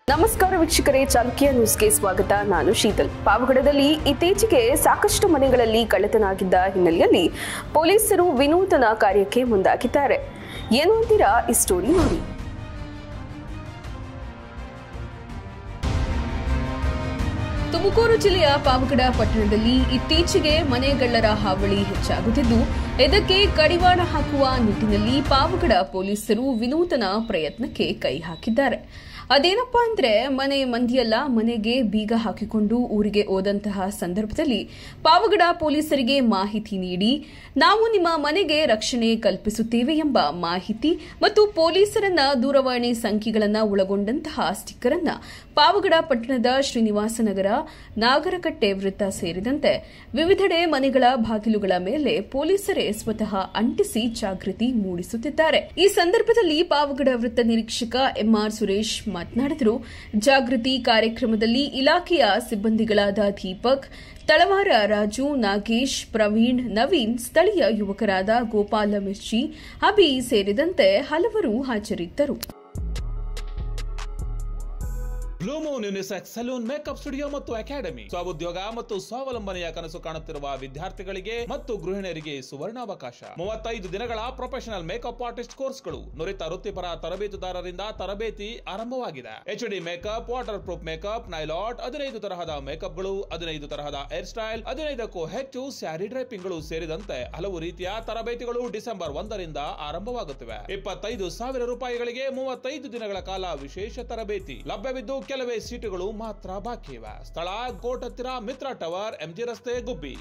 ನಮಸ್ಕಾರ ವೀಕ್ಷಕರೇ, ಚಾಲುಕ್ಯ ನ್ಯೂಸ್ಗೆ ಸ್ವಾಗತ. ನಾನು ಶೀತಲ್. ಪಾವಗಡದಲ್ಲಿ ಇತ್ತೀಚೆಗೆ ಸಾಕಷ್ಟು ಮನೆಗಳಲ್ಲಿ ಕಳ್ಳತನ ಆಗಿದ್ದ ಹಿನ್ನೆಲೆಯಲ್ಲಿ ಪೊಲೀಸರು ವಿನೂತನ ಕಾರ್ಯಕ್ಕೆ ಮುಂದಾಗಿದ್ದಾರೆ. ಏನು ಅಂತೀರಾ? ಈ ಸ್ಟೋರಿ ನೋಡಿ. ತುಮಕೂರು ಜಿಲ್ಲೆಯ ಪಾವಗಡ ಪಟ್ಟಣದಲ್ಲಿ ಇತ್ತೀಚೆಗೆ ಮನೆಗಳ್ಳರ ಹಾವಳಿ ಹೆಚ್ಚಾಗುತ್ತಿದ್ದು, ಇದಕ್ಕೆ ಕಡಿವಾಣ ಹಾಕುವ ನಿಟ್ಟಿನಲ್ಲಿ ಪಾವಗಡ ಪೊಲೀಸರು ವಿನೂತನ ಪ್ರಯತ್ನಕ್ಕೆ ಕೈ ಹಾಕಿದ್ದಾರೆ. ಅದೇನಪ್ಪಾ ಅಂದ್ರೆ, ಮನೆ ಮಂದಿಯೆಲ್ಲ ಮನೆಗೆ ಬೀಗ ಹಾಕಿಕೊಂಡು ಊರಿಗೆ ಹೋದಂತಹ ಸಂದರ್ಭದಲ್ಲಿ ಪಾವಗಡ ಪೊಲೀಸರಿಗೆ ಮಾಹಿತಿ ನೀಡಿ, ನಾವು ನಿಮ್ಮ ಮನೆಗೆ ರಕ್ಷಣೆ ಕಲ್ಪಿಸುತ್ತೇವೆ ಎಂಬ ಮಾಹಿತಿ ಮತ್ತು ಪೊಲೀಸರನ್ನ ದೂರವಾಣಿ ಸಂಖ್ಯೆಗಳನ್ನು ಒಳಗೊಂಡಂತಹ ಸ್ಟಿಕ್ಕರ್ ಅನ್ನ ಪಾವಗಡ ಪಟ್ಟಣದ ಶ್ರೀನಿವಾಸ ನಗರ, ನಾಗರಕಟ್ಟೆ ವೃತ್ತ ಸೇರಿದಂತೆ ವಿವಿಧೆಡೆ ಮನೆಗಳ ಬಾಗಿಲುಗಳ ಮೇಲೆ ಪೊಲೀಸರೇ ಸ್ವತಃ ಅಂಟಿಸಿ ಜಾಗೃತಿ ಮೂಡಿಸುತ್ತಿದ್ದಾರೆ. ಈ ಸಂದರ್ಭದಲ್ಲಿ ಪಾವಗಡ ವೃತ್ತ ನಿರೀಕ್ಷಕ ಎಂಆರ್ ಸುರೇಶ್ ಮಾತನಾಡಿದರು. ಜಾಗೃತಿ ಕಾರ್ಯಕ್ರಮದಲ್ಲಿ ಇಲಾಖೆಯ ಸಿಬ್ಬಂದಿಗಳಾದ ದೀಪಕ್, ತಳವಾರ ರಾಜು, ನಾಗೇಶ್, ಪ್ರವೀಣ್, ನವೀನ್, ಸ್ಥಳೀಯ ಯುವಕರಾದ ಗೋಪಾಲ ಮಿರ್ಚಿ, ಅಭಿ ಸೇರಿದಂತೆ ಹಲವರು ಹಾಜರಿದ್ದರು. Blue Moon unisex salon makeup studio ಮತ್ತು ಅಕಾಡೆಮಿ ಸ್ವಉದ್ಯೋಗ ಮತ್ತು ಸ್ವಾವಲಂಬನೆಯ ಕನಸು ಕಾಣುತ್ತಿರುವ ವಿದ್ಯಾರ್ಥಿಗಳಿಗೆ ಮತ್ತು ಗೃಹಿಣಿಯರಿಗೆ ಸುವರ್ಣಾವಕಾಶ. 35 ದಿನಗಳ ಪ್ರೊಫೆಷನಲ್ ಮೇಕಪ್ ಆರ್ಟಿಸ್ಟ್ ಕೋರ್ಸ್ಗಳು, ನುರಿತ ವೃತ್ತಿಪರ ತರಬೇತುದಾರರಿಂದ ತರಬೇತಿ ಆರಂಭವಾಗಿದೆ. HD makeup, waterproof makeup, nail art, 15 ತರಹದ ಮೇಕಪ್ಗಳು, 15 ತರಹದ ಹೇರ್ ಸ್ಟೈಲ್, 15ಕ್ಕೂ ಹೆಚ್ಚು ಸ್ಯಾರಿ ಡ್ರೈಪಿಂಗ್ಗಳು ಸೇರಿದಂತೆ ಹಲವು ರೀತಿಯ ತರಬೇತಿಗಳು ಡಿಸೆಂಬರ್ 1ರಿಂದ ಆರಂಭವಾಗುತ್ತಿವೆ. 25,000 ರೂಪಾಯಿಗಳಿಗೆ 35 ದಿನಗಳ ಕಾಲ ವಿಶೇಷ ತರಬೇತಿ ಲಭ್ಯವಿದ್ದು, ಕೆಲವೇ ಸೀಟುಗಳು ಮಾತ್ರ ಬಾಕಿ ಇವೆ. ಸ್ಥಳ ಕೋರ್ಟ್ ಹತ್ತಿರ ಮಿತ್ರ ಟವರ್, MG ರಸ್ತೆ, ಗುಬ್ಬಿ.